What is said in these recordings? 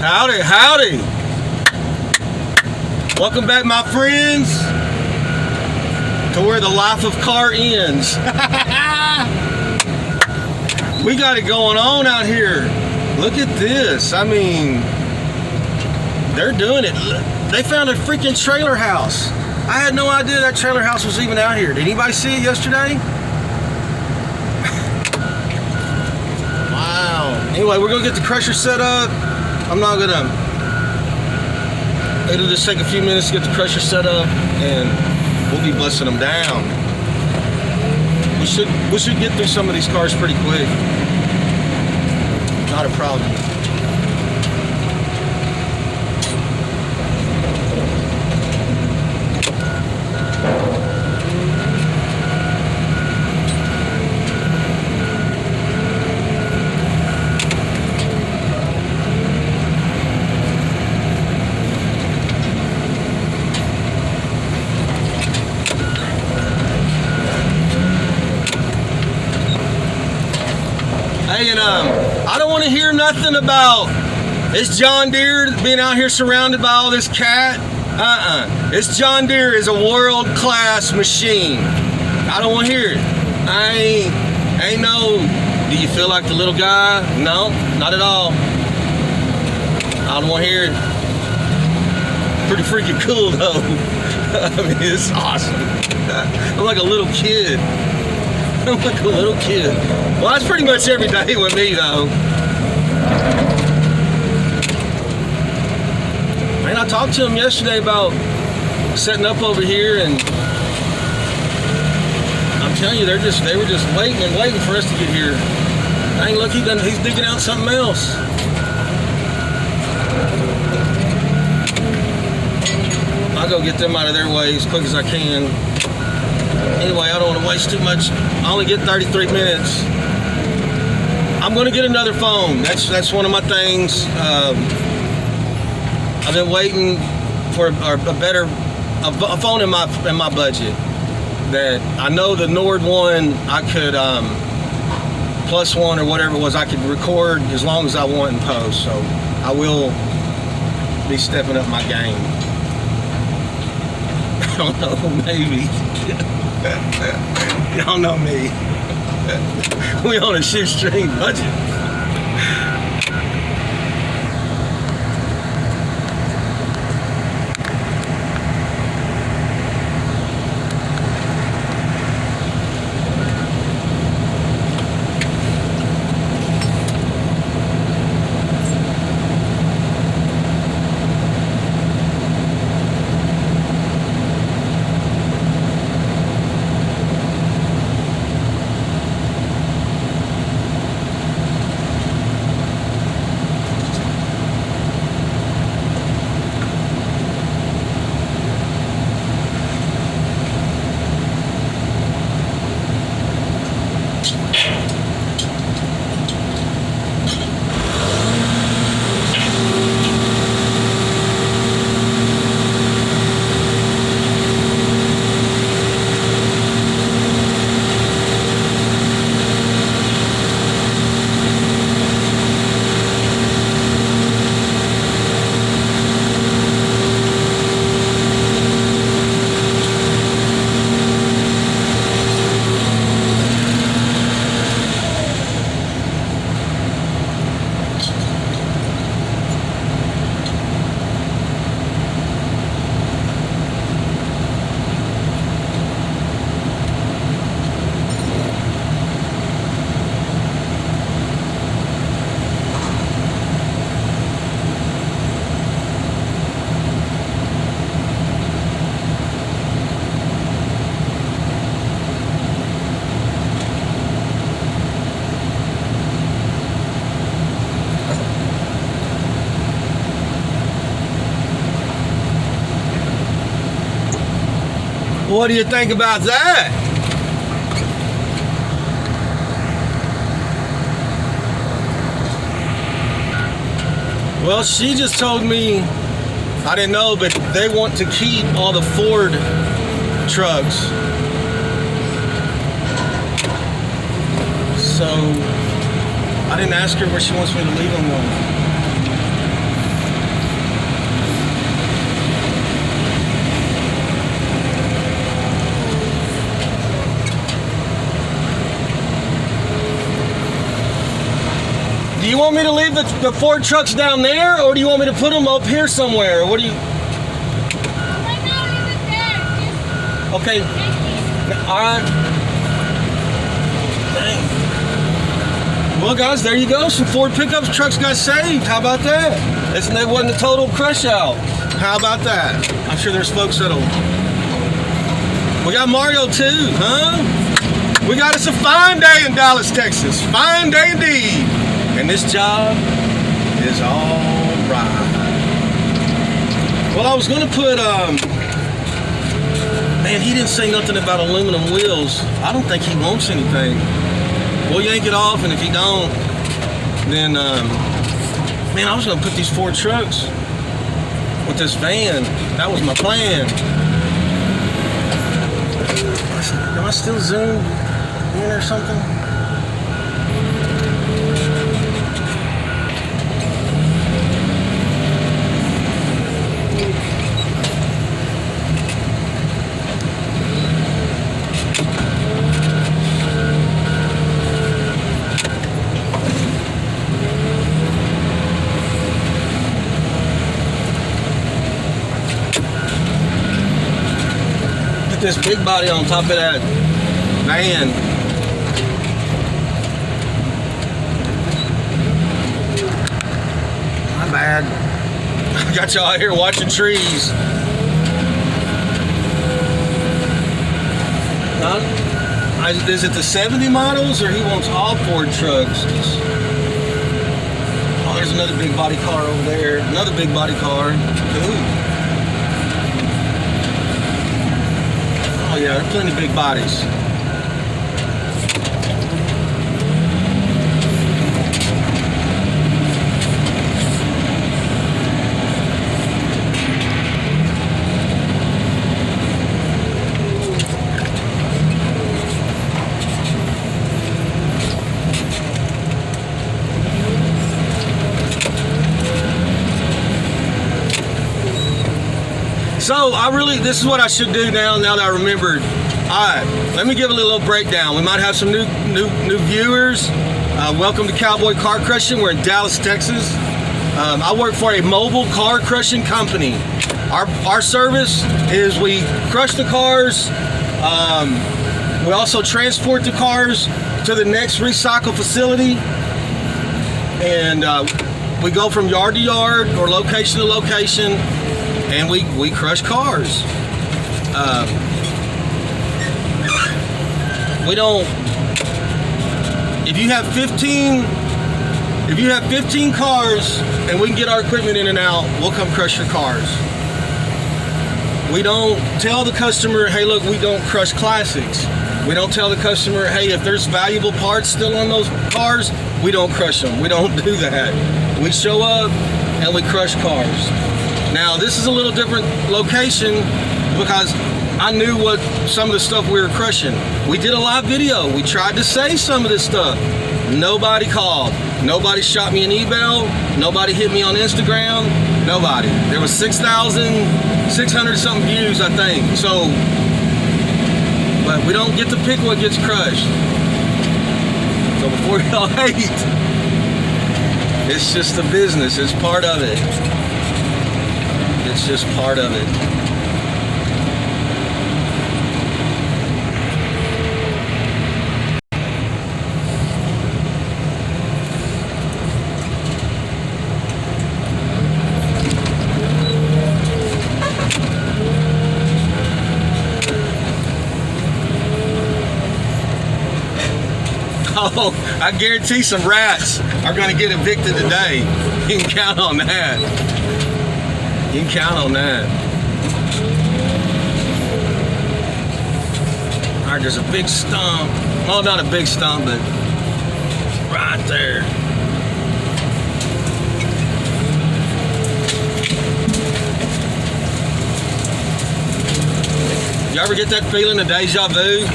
Howdy, howdy. Welcome back, my friends, to where the life of car ends. We got it going on out here. Look at this. I mean, they're doing it. They found a freaking trailer house. I had no idea that trailer house was even out here. Did anybody see it yesterday? Wow. Anyway, we're gonna get the crusher set up. I'm not gonna. It'll just take a few minutes to get the crusher set up, and we'll be busting them down. We should get through some of these cars pretty quick. Not a problem. Hey, and I don't want to hear nothing about this John Deere being out here surrounded by all this cat. This John Deere is a world-class machine. I don't want to hear it. I ain't no, do you feel like the little guy? No, not at all. I don't want to hear it. Pretty freaking cool, though. I mean, it's awesome. I'm like a little kid. I'm like a little kid. Well, that's pretty much every day with me, though. Man, I talked to him yesterday about setting up over here, and I'm telling you, they were just waiting and waiting for us to get here. Dang, look, he's digging out something else. I'll go get them out of their way as quick as I can. Anyway, I don't want to waste too much. I only get 33 minutes. I'm going to get another phone. That's one of my things. I've been waiting for a phone in my budget. That I know the Nord one, I could plus one or whatever it was, I could record as long as I want and post. So I will be stepping up my game. I don't know, maybe. Y'all know me. We on a shoestring budget. What do you think about that? Well, she just told me, I didn't know, but they want to keep all the Ford trucks. So I didn't ask her where she wants me to leave them though. Do you want me to leave the Ford trucks down there, or do you want me to put them up here somewhere? What do you? Right now, leave it there. Okay. All right. Dang. Well, guys, there you go. Some Ford pickup trucks got saved. How about that? It wasn't a total crush out. How about that? I'm sure there's folks that'll. We got Mario too, huh? We got us a fine day in Dallas, Texas. Fine day indeed. And this job is all right. Well, I was gonna put, man, he didn't say nothing about aluminum wheels. I don't think he wants anything. We'll yank it off, and if he don't, then, man, I was gonna put these 4 trucks with this van. That was my plan. Am I still zoomed in or something? This big body on top of that van. My bad. I got y'all out here watching trees. Is it the 70 models, or he wants all Ford trucks? Oh, there's another big body car over there. Another big body car. Ooh. Oh yeah, there are plenty of big bodies. So this is what I should do now that I remembered. All right, let me give a little breakdown. We might have some new viewers. Welcome to Cowboy Car Crushing. We're in Dallas, Texas. I work for a mobile car crushing company. Our service is we crush the cars. We also transport the cars to the next recycle facility. And we go from yard to yard or location to location, and we crush cars. We don't. If you have 15 cars and we can get our equipment in and out, we'll come crush your cars. We don't tell the customer, hey, look, we don't crush classics. We don't tell the customer, hey, if there's valuable parts still on those cars, we don't crush them. We don't do that. We show up and we crush cars. Now, this is a little different location because I knew what some of the stuff we were crushing. We did a live video. We tried to say some of this stuff. Nobody called. Nobody shot me an email. Nobody hit me on Instagram. Nobody. There was 6,600 something views, I think. So, but we don't get to pick what gets crushed. So before y'all hate, it's just the business. It's part of it. It's just part of it. Oh, I guarantee some rats are going to get evicted today. You can count on that. You can count on that. All right, there's a big stump. Well, not a big stump, but right there. You ever get that feeling of deja vu?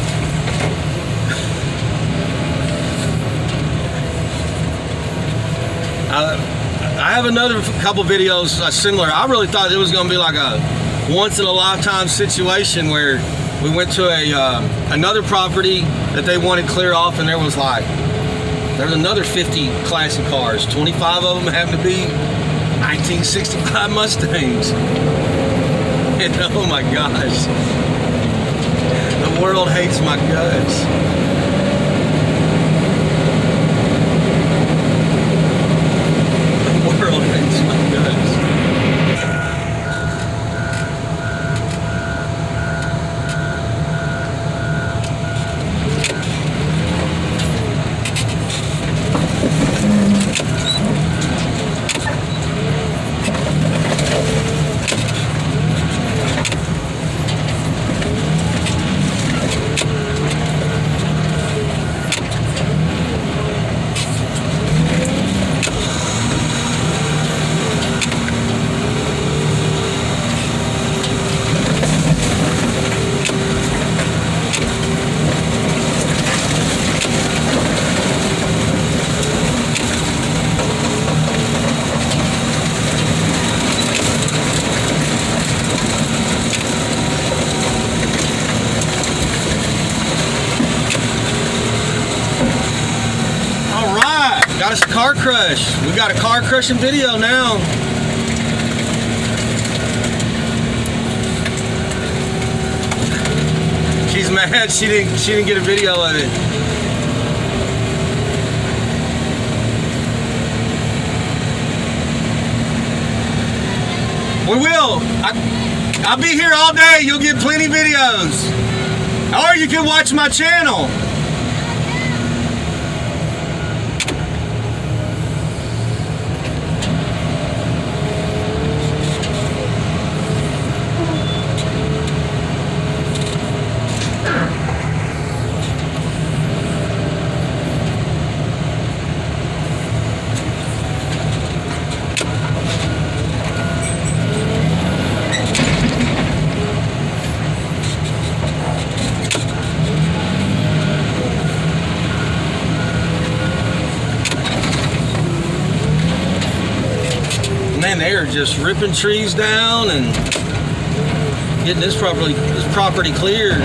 I have another couple videos similar. I really thought it was going to be like a once-in-a-lifetime situation where we went to another property that they wanted clear off, and there was like There's another 50 classic cars. 25 of them happen to be 1965 Mustangs. And oh my gosh, the world hates my guts. The world hates my guts. Got us a car crush. We got a car crushing video now. She's mad she didn't get a video of it. We will. I'll be here all day. You'll get plenty videos. Or you can watch my channel. Man, they are just ripping trees down and getting this property cleared.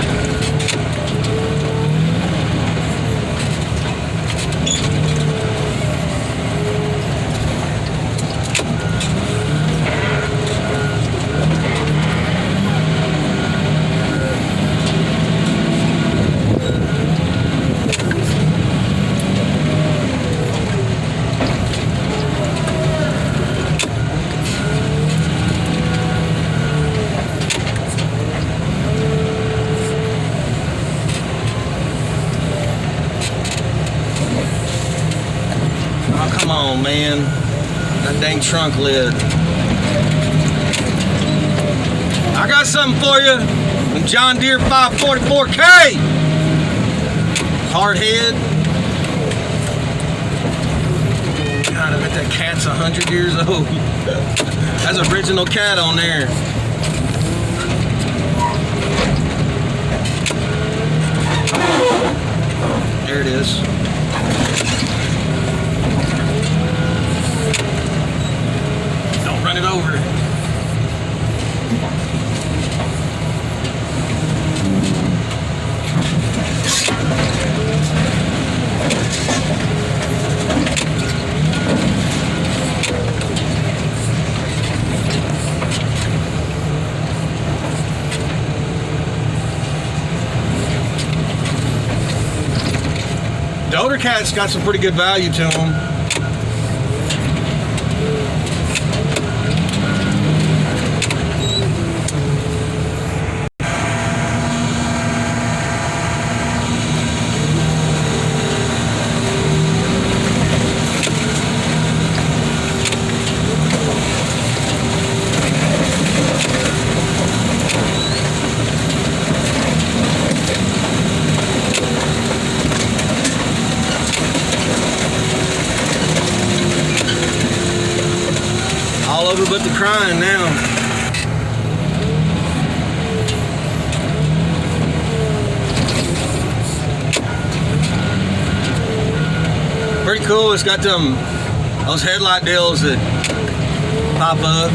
Oh, come on, man. That dang trunk lid. I got something for you. From John Deere 544K. Hard head. God, I bet that cat's 100 years old. That's original cat on there. There it is. Don't run it over. The older cat's got some pretty good value to them. All over but the crying now. Pretty cool. It's got those headlight deals that pop up.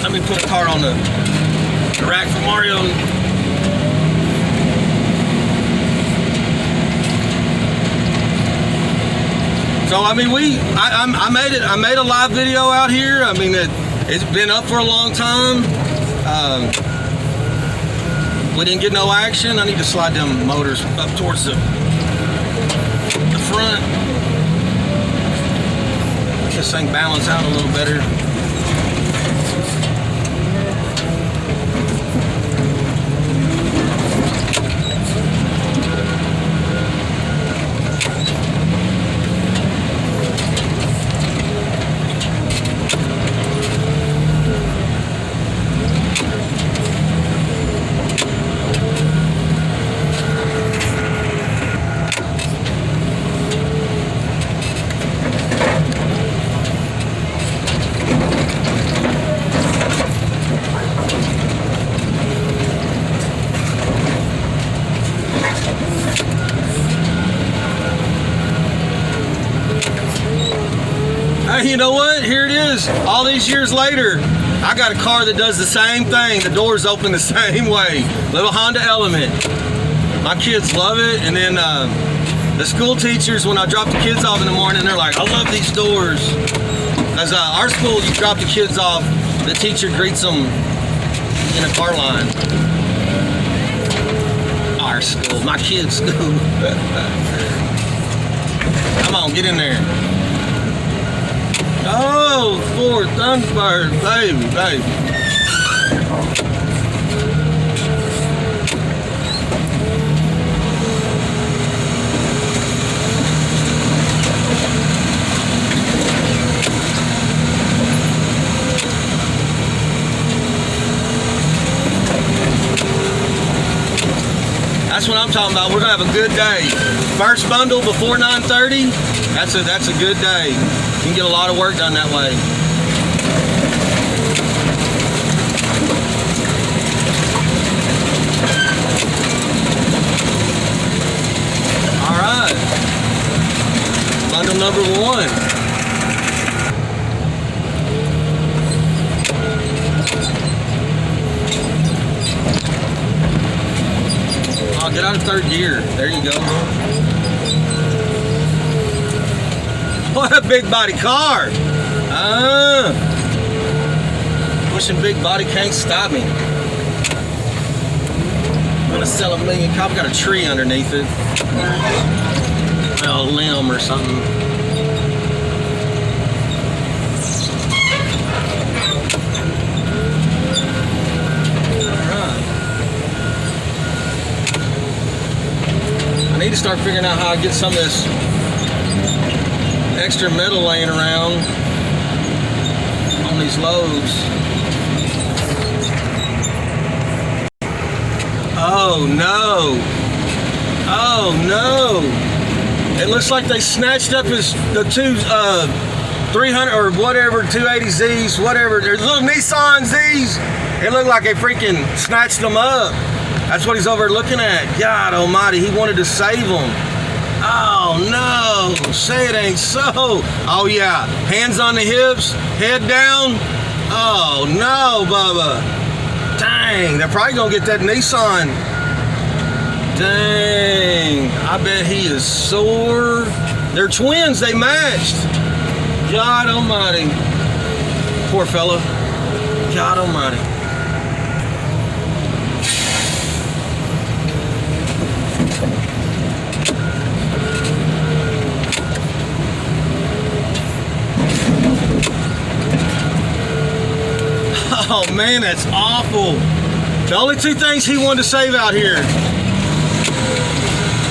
Let me put a car on the The rack for Mario. So I mean, I made a live video out here. I mean, it's been up for a long time. We didn't get no action. I need to slide them motors up towards the front. This thing balance out a little better. Hey, you know what? Here it is. All these years later, I got a car that does the same thing. The doors open the same way. Little Honda Element. My kids love it. And then the school teachers, when I drop the kids off in the morning, they're like, I love these doors. As our school, you drop the kids off, the teacher greets them in a car line. Our school, my kids' school. Come on, get in there. Oh, Ford Thunderbird, baby. That's what I'm talking about. We're gonna have a good day. First bundle before 9:30. That's a good day. You can get a lot of work done that way. All right. Bundle number 1. Oh, get out of third gear. There you go. What a big body car! Pushing big body can't stop me. I'm gonna sell $1 million. I've got a tree underneath it. A limb or something. Alright. I need to start figuring out how I get some of this extra metal laying around on these loads. Oh no! Oh no! It looks like they snatched up the two 300 or whatever 280Zs, whatever. There's little Nissan Zs. It looked like they freaking snatched them up. That's what he's over looking at. God Almighty! He wanted to save them. Oh no, say it ain't so. Oh yeah, hands on the hips, head down. Oh no, Bubba. Dang, they're probably gonna get that Nissan. Dang, I bet he is sore. They're twins, they matched. God Almighty. Poor fella. God Almighty. Oh man, that's awful. The only two things he wanted to save out here.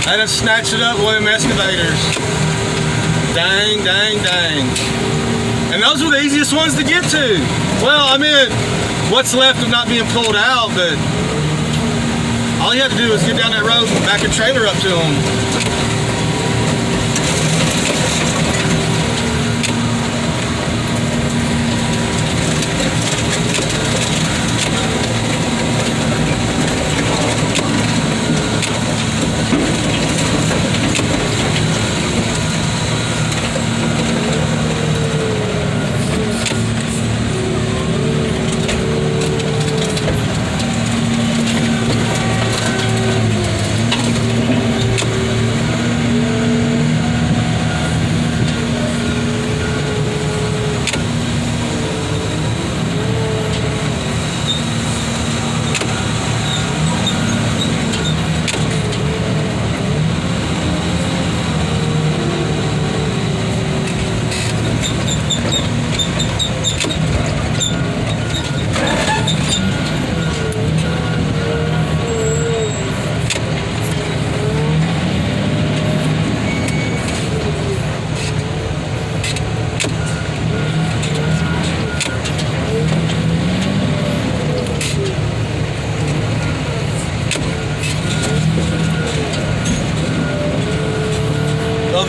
I done snatched it up with them excavators. Dang, dang, dang. And those were the easiest ones to get to. Well, I mean, what's left of not being pulled out, but all you have to do is get down that road and back a trailer up to them.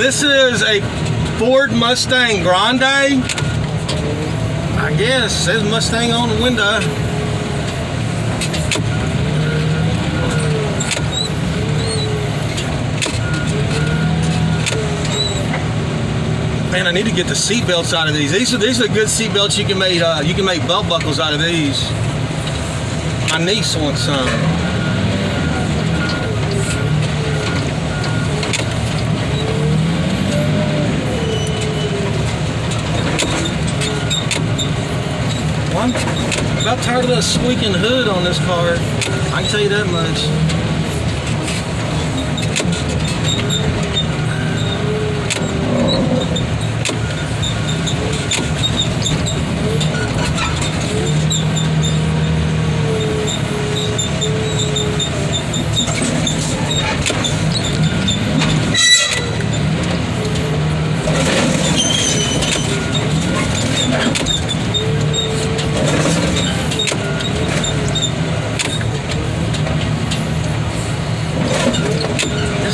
this is a Ford Mustang Grande. I guess it says Mustang on the window. Man, I need to get the seat belts out of these. These are good seat belts. You can make belt buckles out of these. My niece wants some. Well, I'm about tired of that squeaking hood on this car. I can tell you that much.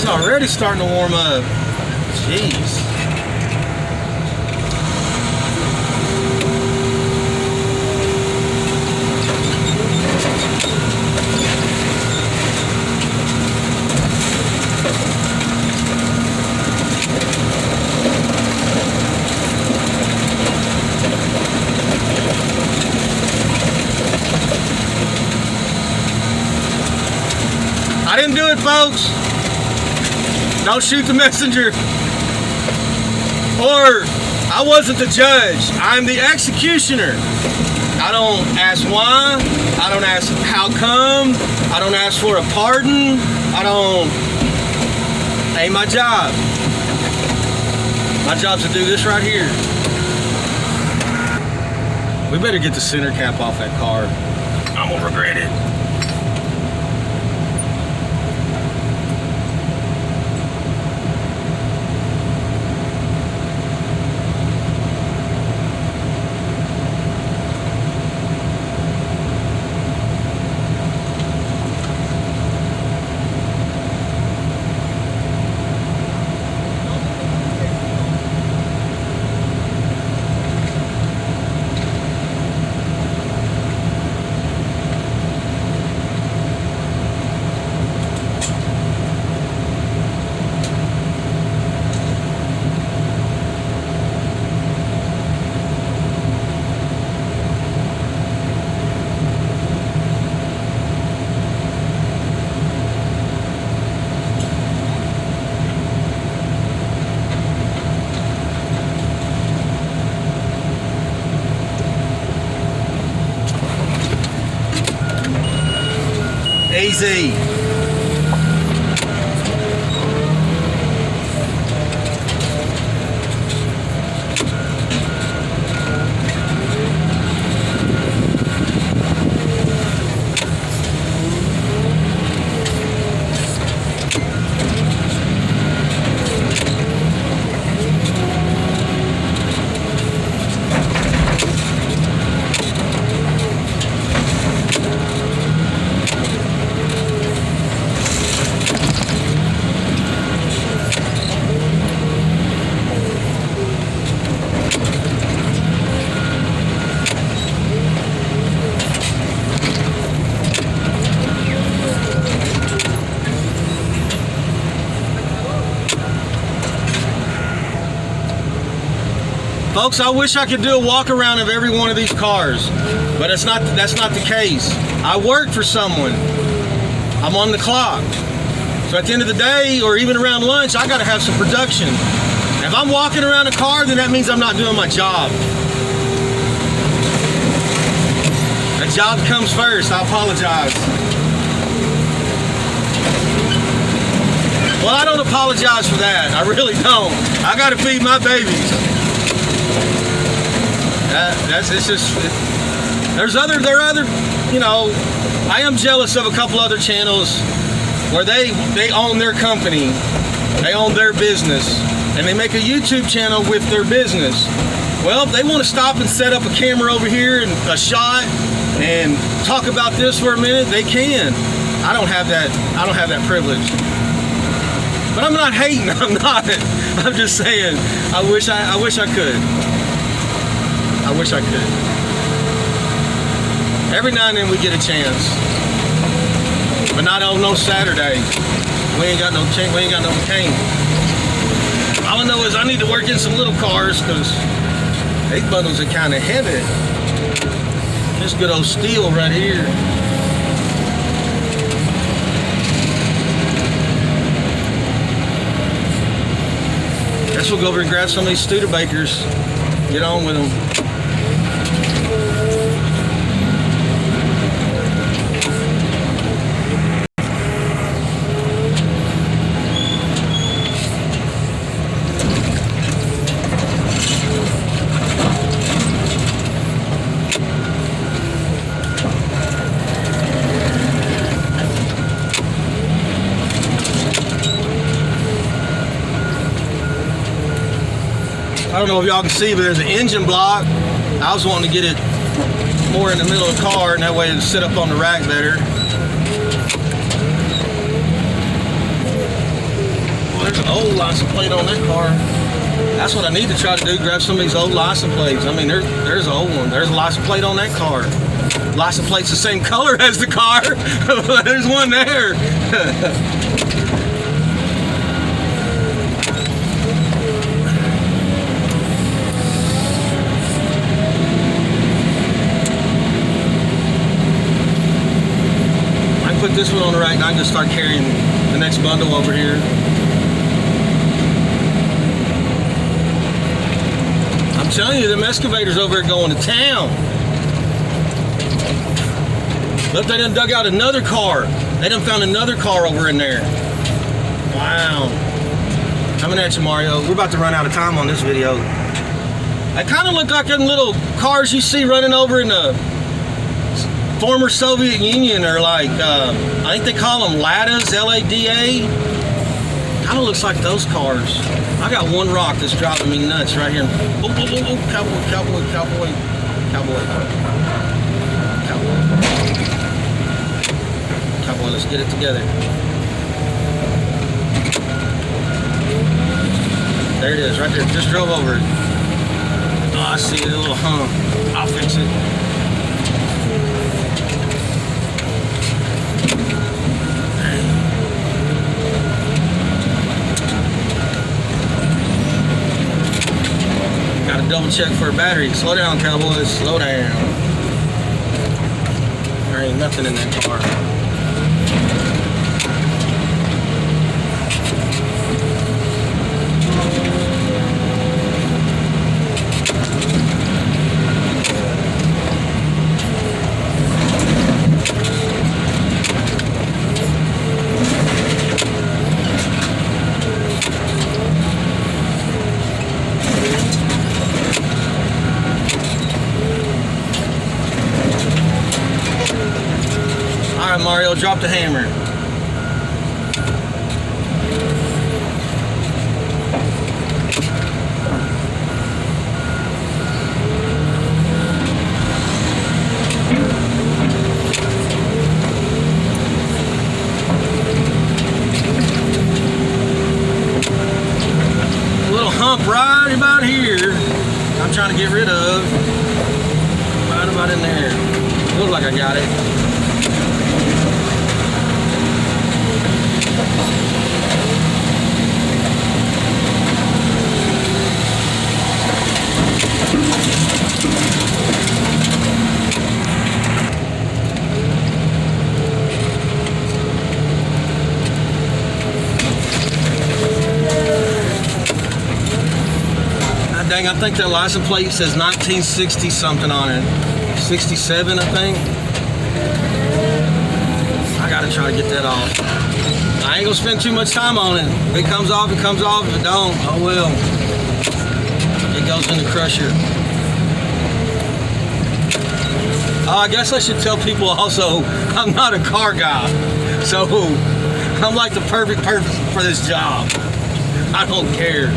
Already starting to warm up. Jeez. I didn't do it, folks. Don't shoot the messenger. Or, I wasn't the judge. I'm the executioner. I don't ask why. I don't ask how come. I don't ask for a pardon. Ain't my job. My job's to do this right here. We better get the center cap off that car. I'm gonna regret it. Easy. Folks, I wish I could do a walk around of every one of these cars, but that's not the case. I work for someone. I'm on the clock. So at the end of the day, or even around lunch, I gotta have some production. If I'm walking around a car, then that means I'm not doing my job. That job comes first. I apologize. Well, I don't apologize for that. I really don't. I gotta feed my babies. There are other, you know, I am jealous of a couple other channels where they own their company, they own their business, and they make a YouTube channel with their business. Well, if they want to stop and set up a camera over here and a shot and talk about this for a minute, they can. I don't have that privilege. But I'm not hating. I'm just saying, I wish I could. I wish I could. Every now and then we get a chance, but not on no Saturday. We ain't got no cane. All I know is I need to work in some little cars because these bundles are kind of heavy. This good old steel right here. Guess we'll go over and grab some of these Studebakers. Get on with them. I don't know if y'all can see, but there's an engine block. I was wanting to get it more in the middle of the car, and that way it'll sit up on the rack better. Well, there's an old license plate on that car. That's what I need to try to do, grab some of these old license plates. I mean, there's an old one. There's a license plate on that car. License plate's the same color as the car. There's one there. Put this one on the rack and I can just start carrying the next bundle over here. I'm telling you, them excavators over here going to town. Look, they done dug out another car. They done found another car over in there. Wow. Coming at you, Mario. We're about to run out of time on this video. They kind of look like them little cars you see running over in the former Soviet Union, or like, I think they call them Ladas, L-A-D-A. Kind of looks like those cars. I got one rock that's driving me nuts right here. Oh, oh, oh, oh, cowboy, cowboy, cowboy, cowboy, cowboy. Cowboy, let's get it together. There it is, right there. Just drove over it. Oh, I see it, a little hump. I'll fix it. Double check for a battery. Slow down, cowboys. Slow down. There ain't nothing in that car. All right, Mario, drop the hammer. A little hump right about here. I'm trying to get rid of. Right about in there. Looks like I got it. Dang, I think that license plate says 1960 something on it. 67, I think. I gotta try to get that off. I ain't gonna spend too much time on it. If it comes off, it comes off. If it don't, oh well. It goes in the crusher. I guess I should tell people also, I'm not a car guy. So, I'm like the perfect person for this job. I don't care.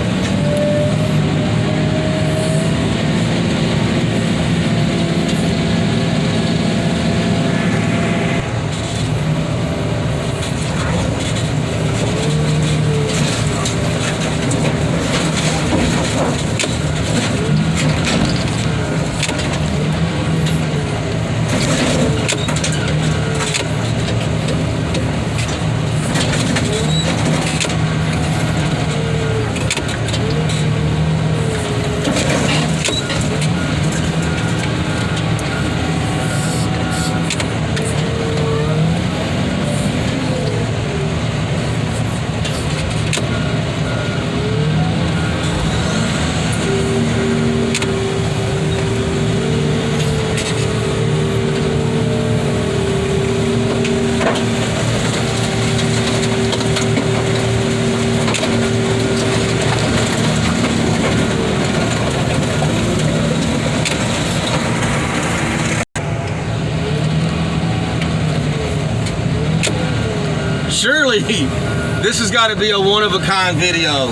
Surely, this has got to be a one-of-a-kind video.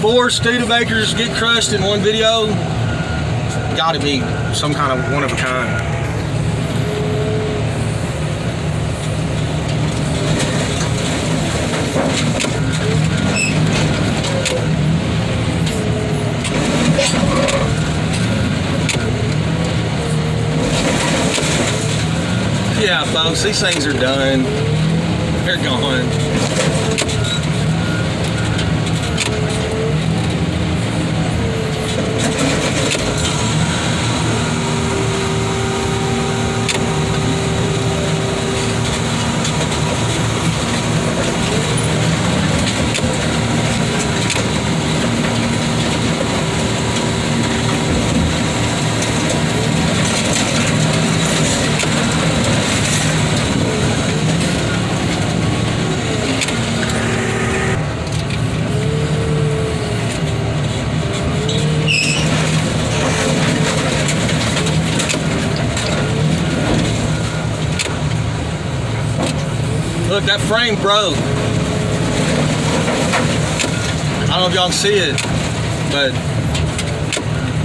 4 Studebakers get crushed in one video. Got to be some kind of one-of-a-kind. Yeah, folks, these things are done. They're gone. Look, that frame broke. I don't know if y'all can see it, but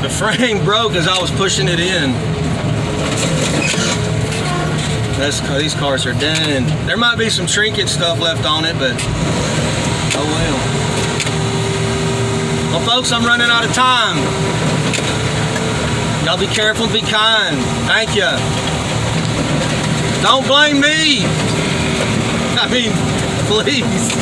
the frame broke as I was pushing it in. These cars are done. There might be some trinket stuff left on it, but oh well. Well, folks, I'm running out of time. Y'all be careful and be kind. Thank you. Don't blame me. I mean, please.